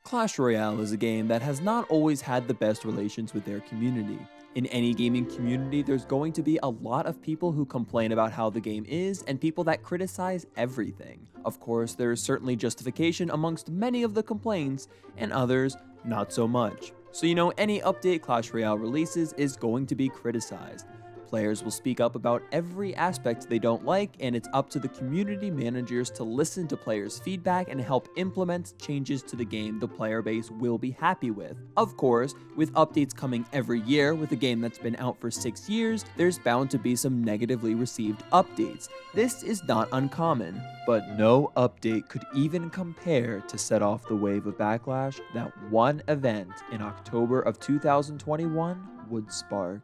Clash Royale is a game that has not always had the best relations with their community. In any gaming community, there's going to be a lot of people who complain about how the game is and people that criticize everything. Of course, there is certainly justification amongst many of the complaints, and others, not so much. So any update Clash Royale releases is going to be criticized. Players will speak up about every aspect they don't like, and it's up to the community managers to listen to players' feedback and help implement changes to the game the player base will be happy with. Of course, with updates coming every year with a game that's been out for 6 years, there's bound to be some negatively received updates. This is not uncommon, but no update could even compare to set off the wave of backlash that one event in October of 2021 would spark.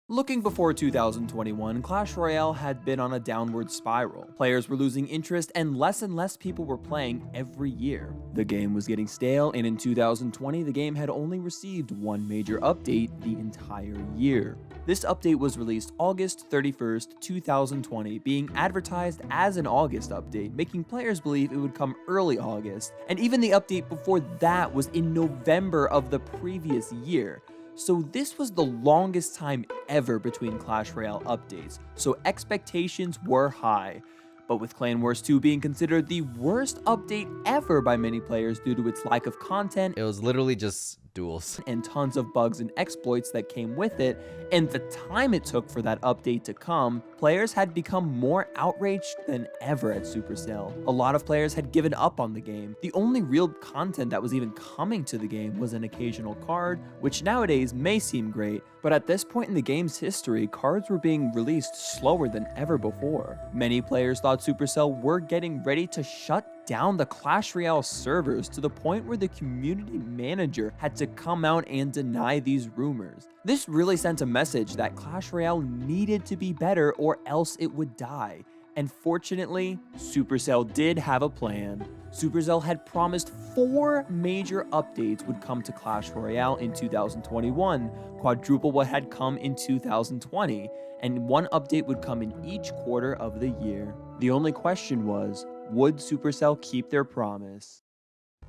Looking before 2021, Clash Royale had been on a downward spiral. Players were losing interest and less people were playing every year. The game was getting stale, and in 2020, the game had only received one major update the entire year. This update was released August 31st, 2020, being advertised as an August update, making players believe it would come early August, and even the update before that was in November of the previous year. So this was the longest time ever between Clash Royale updates, so expectations were high. But with Clan Wars 2 being considered the worst update ever by many players due to its lack of content, it was literally just duels and tons of bugs and exploits that came with it, and the time it took for that update to come, players had become more outraged than ever at Supercell. A lot of players had given up on the game. The only real content that was even coming to the game was an occasional card, which nowadays may seem great, but at this point in the game's history, cards were being released slower than ever before. Many players thought Supercell were getting ready to shut down the Clash Royale servers to the point where the community manager had to come out and deny these rumors. This really sent a message that Clash Royale needed to be better or else it would die. And fortunately, Supercell did have a plan. Supercell had promised 4 major updates would come to Clash Royale in 2021, quadruple what had come in 2020, and 1 update would come in each quarter of the year. The only question was, would Supercell keep their promise?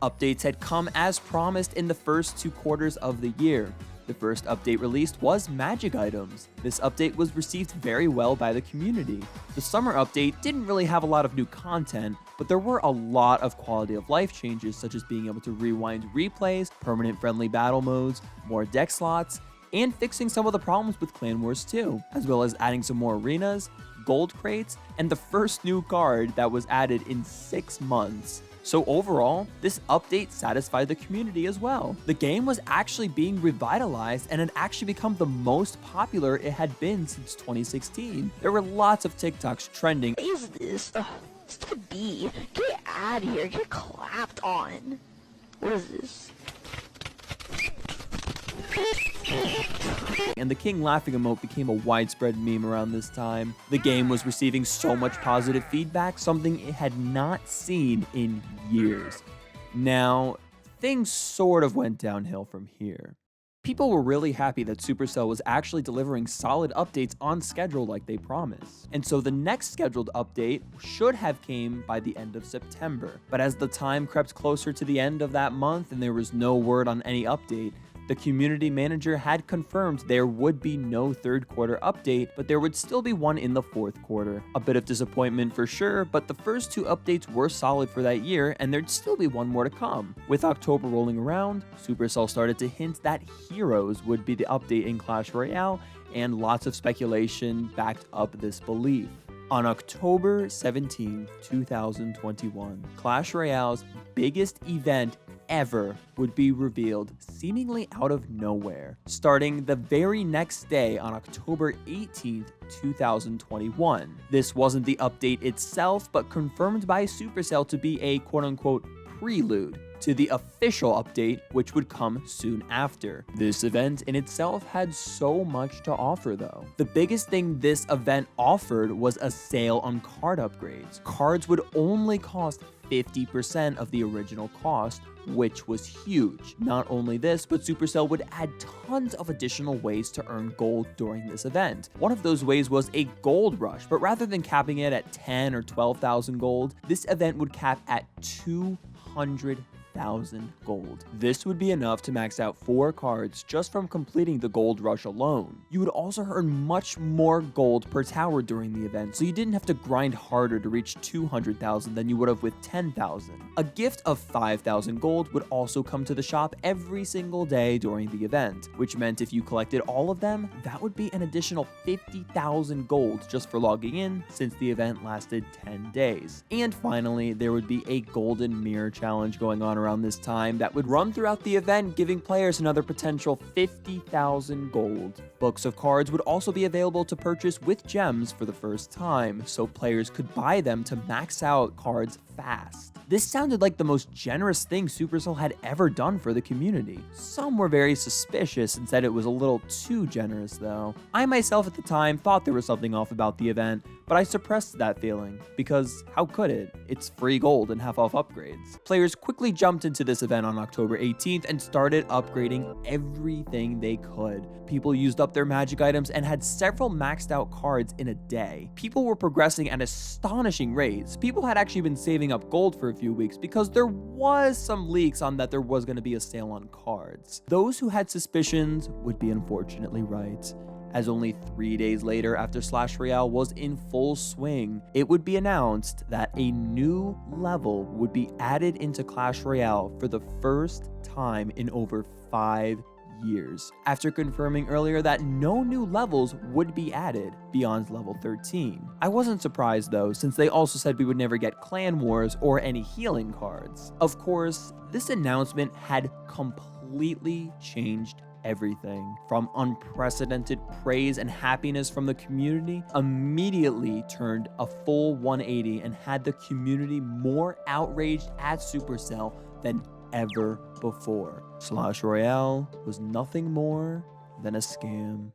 Updates had come as promised in the first 2 quarters of the year. The first update released was Magic Items. This update was received very well by the community. The summer update didn't really have a lot of new content, but there were a lot of quality of life changes such as being able to rewind replays, permanent friendly battle modes, more deck slots, and fixing some of the problems with Clan Wars 2, as well as adding some more arenas, gold crates, and the first new card that was added in 6 months. So overall, this update satisfied the community as well. The game was actually being revitalized and had actually become the most popular it had been since 2016. There were lots of TikToks trending. What is this? It's the bee. Get out of here. Get clapped on. What is this? And the King laughing emote became a widespread meme around this time. The game was receiving so much positive feedback, something it had not seen in years. Now, things sort of went downhill from here. People were really happy that Supercell was actually delivering solid updates on schedule like they promised. And so the next scheduled update should have came by the end of September. But as the time crept closer to the end of that month and there was no word on any update, the community manager had confirmed there would be no 3rd quarter update, but there would still be one in the 4th quarter. A bit of disappointment for sure, but the first 2 updates were solid for that year, and there'd still be one more to come. With October rolling around, Supercell started to hint that Heroes would be the update in Clash Royale, and lots of speculation backed up this belief. On October 17, 2021, Clash Royale's biggest event ever would be revealed seemingly out of nowhere, starting the very next day on October 18th, 2021. This wasn't the update itself, but confirmed by Supercell to be a quote-unquote prelude to the official update, which would come soon after. This event in itself had so much to offer though. The biggest thing this event offered was a sale on card upgrades. Cards would only cost 50% of the original cost, which was huge. Not only this, but Supercell would add tons of additional ways to earn gold during this event. One of those ways was a gold rush, but rather than capping it at 10 or 12,000 gold, this event would cap at 200,000 50,000 gold. This would be enough to max out 4 cards just from completing the gold rush alone. You would also earn much more gold per tower during the event, so you didn't have to grind harder to reach 200,000 than you would have with 10,000. A gift of 5,000 gold would also come to the shop every single day during the event, which meant if you collected all of them, that would be an additional 50,000 gold just for logging in, since the event lasted 10 days. And finally, there would be a golden mirror challenge going on around this time that would run throughout the event, giving players another potential 50,000 gold. Books of cards would also be available to purchase with gems for the first time, so players could buy them to max out cards fast. This sounded like the most generous thing Supercell had ever done for the community. Some were very suspicious and said it was a little too generous though. I myself at the time thought there was something off about the event, but I suppressed that feeling, because how could it? It's free gold and half off upgrades. Players quickly jumped into this event on October 18th and started upgrading everything they could. People used up their magic items and had several maxed out cards in a day. People were progressing at astonishing rates. People had actually been saving up gold for a few weeks because there was some leaks on that there was going to be a sale on cards. Those who had suspicions would be unfortunately right, as only 3 days later, after Slash Royale was in full swing, it would be announced that a new level would be added into Clash Royale for the first time in over 5 years, after confirming earlier that no new levels would be added beyond level 13. I wasn't surprised though, since they also said we would never get clan wars or any healing cards. Of course, this announcement had completely changed everything. From unprecedented praise and happiness from the community, immediately turned a full 180 and had the community more outraged at Supercell than ever before. Slash Royale was nothing more than a scam.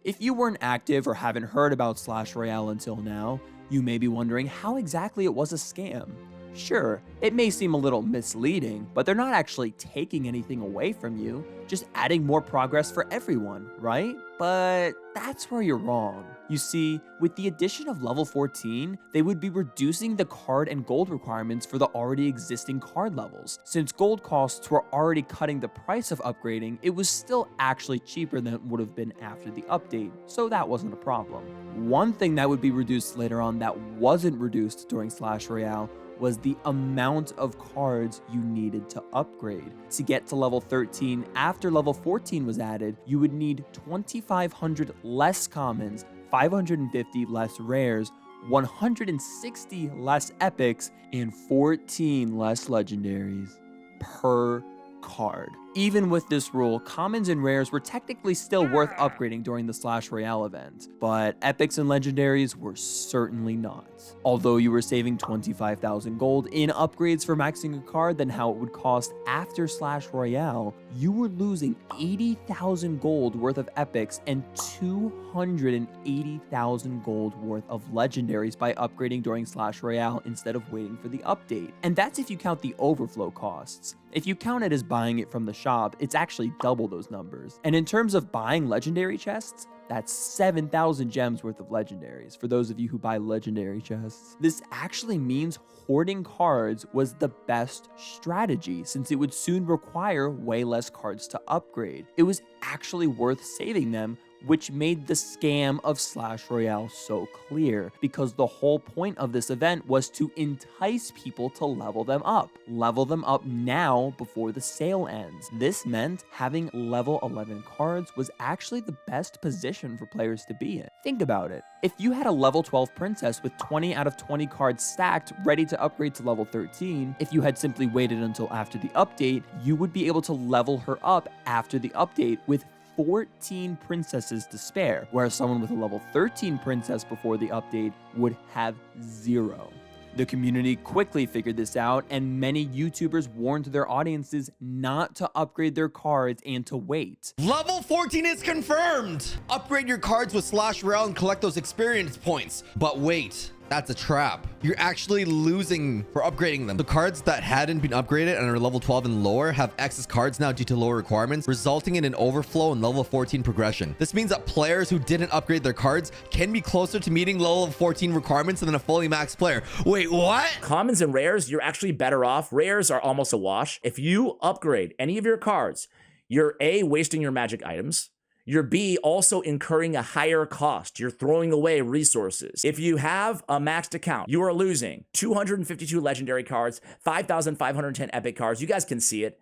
If you weren't active or haven't heard about Slash Royale until now, you may be wondering how exactly it was a scam. Sure, it may seem a little misleading, but they're not actually taking anything away from you, just adding more progress for everyone, right? But that's where you're wrong. You see, with the addition of level 14, they would be reducing the card and gold requirements for the already existing card levels. Since gold costs were already cutting the price of upgrading, it was still actually cheaper than it would have been after the update, so that wasn't a problem. One thing that would be reduced later on that wasn't reduced during Slash Royale was the amount of cards you needed to upgrade. To get to level 13 after level 14 was added, you would need 2,500 less commons, 550 less rares, 160 less epics, and 14 less legendaries per card. Even with this rule, commons and rares were technically still worth upgrading during the Slash Royale event, but epics and legendaries were certainly not. Although you were saving 25,000 gold in upgrades for maxing a card than how it would cost after Slash Royale, you were losing 80,000 gold worth of epics and 280,000 gold worth of legendaries by upgrading during Slash Royale instead of waiting for the update. And that's if you count the overflow costs. If you count it as buying it from the shop, it's actually double those numbers. And in terms of buying legendary chests, that's 7,000 gems worth of legendaries, for those of you who buy legendary chests. This actually means hoarding cards was the best strategy, since it would soon require way less cards to upgrade. It was actually worth saving them, which made the scam of Slash Royale so clear, because the whole point of this event was to entice people to level them up. Level them up now before the sale ends. This meant having level 11 cards was actually the best position for players to be in. Think about it. If you had a level 12 princess with 20 out of 20 cards stacked, ready to upgrade to level 13, if you had simply waited until after the update, you would be able to level her up after the update with 14 princesses to spare, whereas someone with a level 13 princess before the update would have 0. The community quickly figured this out, and many YouTubers warned their audiences not to upgrade their cards and to wait. Level 14 is confirmed! Upgrade your cards with Slash Royale and collect those experience points. But wait, That's a trap. You're actually losing for upgrading them. The cards that hadn't been upgraded and are level 12 and lower have excess cards now due to lower requirements, resulting in an overflow in level 14 progression. This means that players who didn't upgrade their cards can be closer to meeting level 14 requirements than a fully maxed player. Wait, what? Commons and rares, you're actually better off. Rares are almost a wash. If you upgrade any of your cards, you're A, wasting your magic items. You're B, also incurring a higher cost. You're throwing away resources. If you have a maxed account, you are losing 252 legendary cards, 5,510 epic cards. You guys can see it.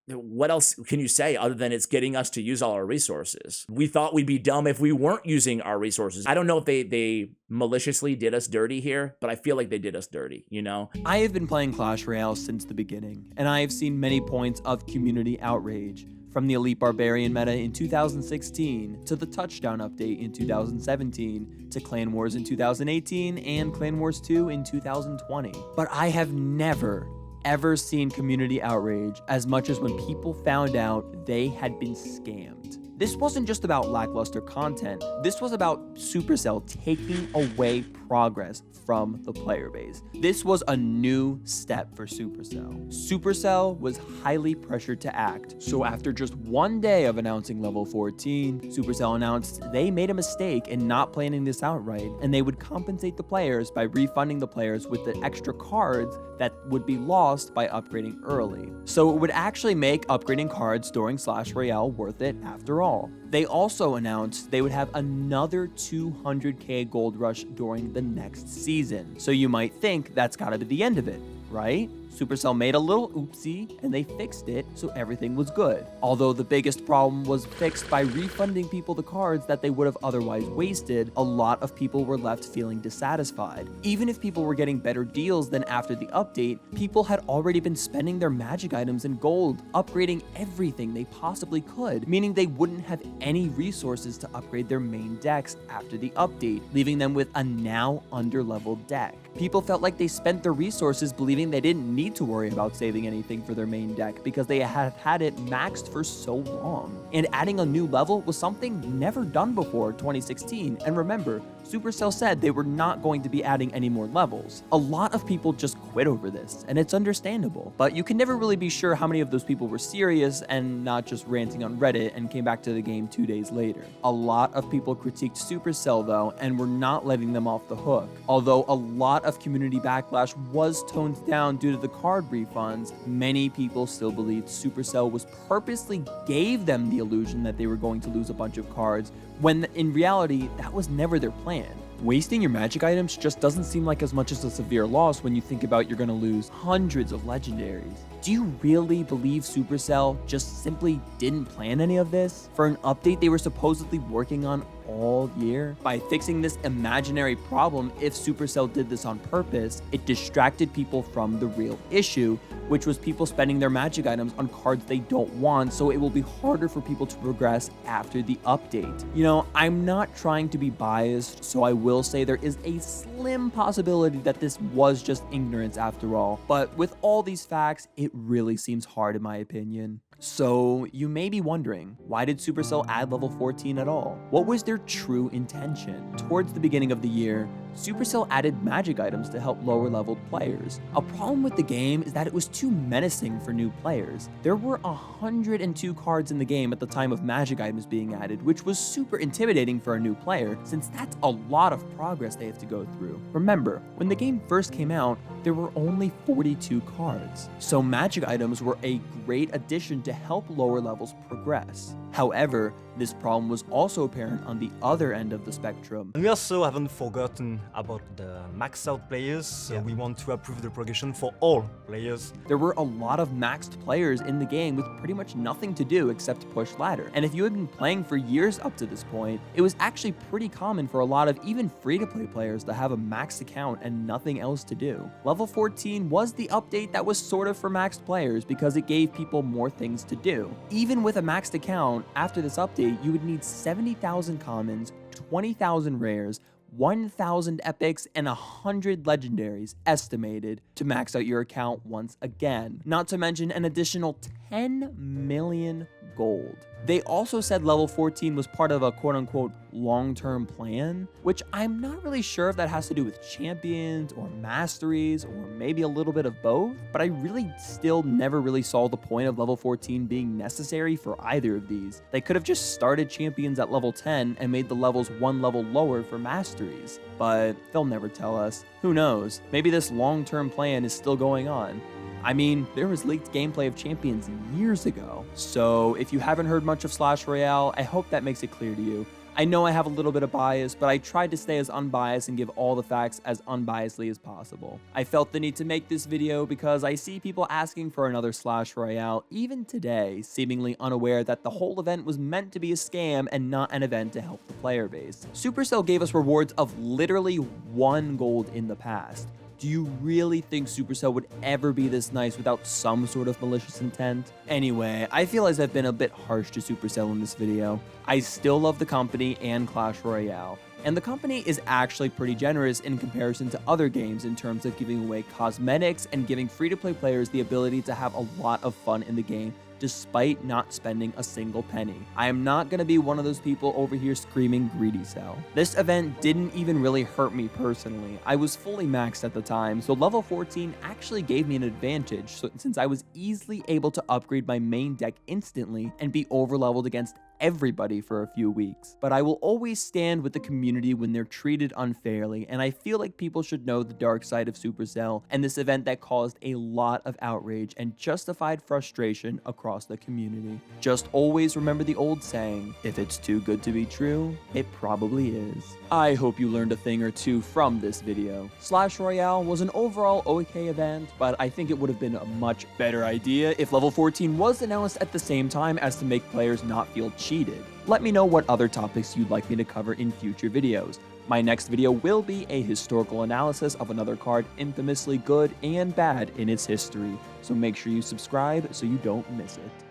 What else can you say other than it's getting us to use all our resources? We thought we'd be dumb if we weren't using our resources. I don't know if they maliciously did us dirty here, but I feel like they did us dirty, you know? I have been playing Clash Royale since the beginning, and I have seen many points of community outrage. From the Elite Barbarian meta in 2016, to the Touchdown update in 2017, to Clan Wars in 2018, and Clan Wars 2 in 2020. But I have never, ever seen community outrage as much as when people found out they had been scammed. This wasn't just about lackluster content, this was about Supercell taking away progress from the player base. This was a new step for Supercell. Supercell was highly pressured to act, so after just one day of announcing level 14, Supercell announced they made a mistake in not planning this outright, and they would compensate the players by refunding the players with the extra cards that would be lost by upgrading early. So it would actually make upgrading cards during Slash Royale worth it after all. They also announced they would have another 200k gold rush during the next season. So you might think that's gotta be the end of it, right? Supercell made a little oopsie and they fixed it, so everything was good. Although the biggest problem was fixed by refunding people the cards that they would have otherwise wasted, a lot of people were left feeling dissatisfied. Even if people were getting better deals than after the update, people had already been spending their magic items in gold, upgrading everything they possibly could, meaning they wouldn't have any resources to upgrade their main decks after the update, leaving them with a now under-leveled deck. People felt like they spent their resources believing they didn't need to worry about saving anything for their main deck because they had had it maxed for so long. And adding a new level was something never done before 2016. And remember, Supercell said they were not going to be adding any more levels. A lot of people just quit over this, and it's understandable. But you can never really be sure how many of those people were serious and not just ranting on Reddit and came back to the game 2 days later. A lot of people critiqued Supercell though, and were not letting them off the hook. Although a lot of community backlash was toned down due to the card refunds, many people still believed Supercell was purposely gave them the illusion that they were going to lose a bunch of cards, when in reality, that was never their plan. Wasting your magic items just doesn't seem like as much as a severe loss when you think about you're gonna lose hundreds of legendaries. Do you really believe Supercell just simply didn't plan any of this? For an update they were supposedly working on all year? By fixing this imaginary problem, if Supercell did this on purpose, it distracted people from the real issue, which was people spending their magic items on cards they don't want, so it will be harder for people to progress after the update. You know, I'm not trying to be biased, so I will say there is a slim possibility that this was just ignorance after all, but with all these facts, it really seems hard in my opinion. So you may be wondering, why did Supercell add level 14 at all? What was their true intention? Towards the beginning of the year, Supercell added magic items to help lower leveled players. A problem with the game is that it was too menacing for new players. There were 102 cards in the game at the time of magic items being added, which was super intimidating for a new player, since that's a lot of progress they have to go through. Remember, when the game first came out, there were only 42 cards. So magic items were a great addition to help lower levels progress. However, this problem was also apparent on the other end of the spectrum. And we also haven't forgotten about the max out players, so we want to approve the progression for all players. There were a lot of maxed players in the game with pretty much nothing to do except push ladder. And if you had been playing for years up to this point, it was actually pretty common for a lot of even free-to-play players to have a maxed account and nothing else to do. Level 14 was the update that was sort of for maxed players because it gave people more things to do. Even with a maxed account, after this update, you would need 70,000 commons, 20,000 rares, 1,000 epics, and 100 legendaries estimated to max out your account once again. Not to mention an additional 10 million gold. They also said level 14 was part of a quote-unquote long-term plan, which I'm not really sure if that has to do with champions or masteries or maybe a little bit of both, but I really still never really saw the point of level 14 being necessary for either of these. They could have just started champions at level 10 and made the levels one level lower for masteries, but they'll never tell us. Who knows? Maybe this long-term plan is still going on. I mean, there was leaked gameplay of Champions years ago, so if you haven't heard much of Slash Royale, I hope that makes it clear to you. I know I have a little bit of bias, but I tried to stay as unbiased and give all the facts as unbiasedly as possible. I felt the need to make this video because I see people asking for another Slash Royale even today, seemingly unaware that the whole event was meant to be a scam and not an event to help the player base. Supercell gave us rewards of literally 1 gold in the past. Do you really think Supercell would ever be this nice without some sort of malicious intent? Anyway, I feel as I've been a bit harsh to Supercell in this video. I still love the company and Clash Royale, and the company is actually pretty generous in comparison to other games in terms of giving away cosmetics and giving free-to-play players the ability to have a lot of fun in the game despite not spending a single penny. I am not going to be one of those people over here screaming greedy sell. This event didn't even really hurt me personally. I was fully maxed at the time, so level 14 actually gave me an advantage since I was easily able to upgrade my main deck instantly and be overleveled against everybody for a few weeks. But I will always stand with the community when they're treated unfairly, and I feel like people should know the dark side of Supercell and this event that caused a lot of outrage and justified frustration across the community. Just always remember the old saying, if it's too good to be true, it probably is. I hope you learned a thing or two from this video. Slash Royale was an overall okay event, but I think it would have been a much better idea if level 14 was announced at the same time as to make players not feel cheated. Let me know what other topics you'd like me to cover in future videos. My next video will be a historical analysis of another card infamously good and bad in its history, so make sure you subscribe so you don't miss it.